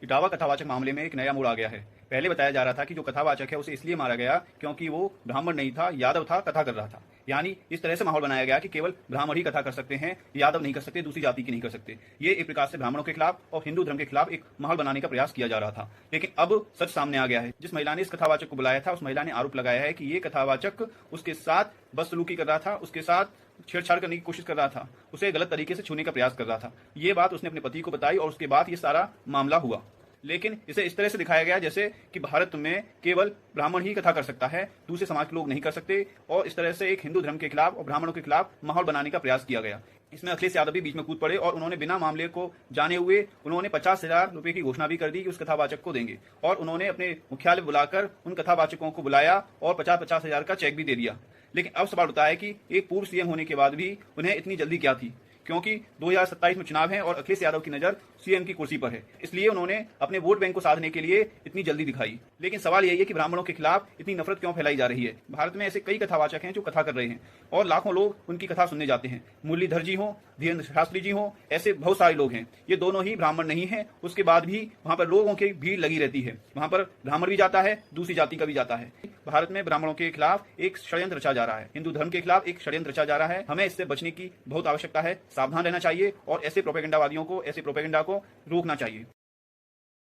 इटावा कथावाचक मामले में एक नया मोड़ आ गया है। पहले बताया जा रहा था कि जो कथावाचक है उसे इसलिए मारा गया क्योंकि वो ब्राह्मण नहीं था, यादव था, कथा कर रहा था। यानी इस तरह से माहौल बनाया गया कि केवल ब्राह्मण ही कथा कर सकते हैं, यादव नहीं कर सकते, दूसरी जाति की नहीं कर सकते। ये एक प्रकार से ब्राह्मणों के खिलाफ और हिंदू धर्म के खिलाफ एक माहौल बनाने का प्रयास किया जा रहा था। लेकिन अब सच सामने आ गया है। जिस महिला ने इस कथावाचक को बुलाया था, उस महिला ने आरोप लगाया है कि ये कथावाचक उसके साथ बदसलूकी कर रहा था, उसके साथ छेड़छाड़ करने की कोशिश कर रहा था, उसे गलत तरीके से छूने का प्रयास कर रहा था। ये बात उसने अपने पति को बताई और उसके बाद ये सारा मामला हुआ। लेकिन इसे इस तरह से दिखाया गया जैसे कि भारत में केवल ब्राह्मण ही कथा कर सकता है, दूसरे समाज के लोग नहीं कर सकते, और इस तरह से एक हिंदू धर्म के खिलाफ और ब्राह्मणों के खिलाफ माहौल बनाने का प्रयास किया गया। इसमें अखिलेश यादव भी बीच में कूद पड़े और उन्होंने बिना मामले को जाने हुए उन्होंने 50,000 रुपए की घोषणा भी कर दी कि उस कथावाचक को देंगे, और उन्होंने अपने मुख्यालय बुलाकर उन कथावाचकों को बुलाया और 50-50 हजार का चेक भी दे दिया। लेकिन अब सवाल उठता है कि एक पूर्व सीएम होने के बाद भी उन्हें इतनी जल्दी क्या थी, क्योंकि 2027 में चुनाव है और अखिलेश यादव की नजर सीएम की कुर्सी पर है, इसलिए उन्होंने अपने वोट बैंक को साधने के लिए इतनी जल्दी दिखाई। लेकिन सवाल यही है कि ब्राह्मणों के खिलाफ इतनी नफरत क्यों फैलाई जा रही है। भारत में ऐसे कई कथावाचक हैं जो कथा कर रहे हैं और लाखों लोग उनकी कथा सुनने जाते हैं। मुरलीधर जी हो, धीरेन्द्र शास्त्री जी हो, ऐसे बहुत सारे लोग हैं। ये दोनों ही ब्राह्मण नहीं है, उसके बाद भी वहां पर लोगों की भीड़ लगी रहती है। वहां पर ब्राह्मण भी जाता है, दूसरी जाति का भी जाता है। भारत में ब्राह्मणों के खिलाफ एक षड्यंत्र रचा जा रहा है, हिंदू धर्म के खिलाफ एक षड्यंत्र रचा जा रहा है। हमें इससे बचने की बहुत आवश्यकता है, सावधान रहना चाहिए और ऐसे प्रोपेगेंडावादियों को, ऐसे प्रोपेगेंडा को रोकना चाहिए।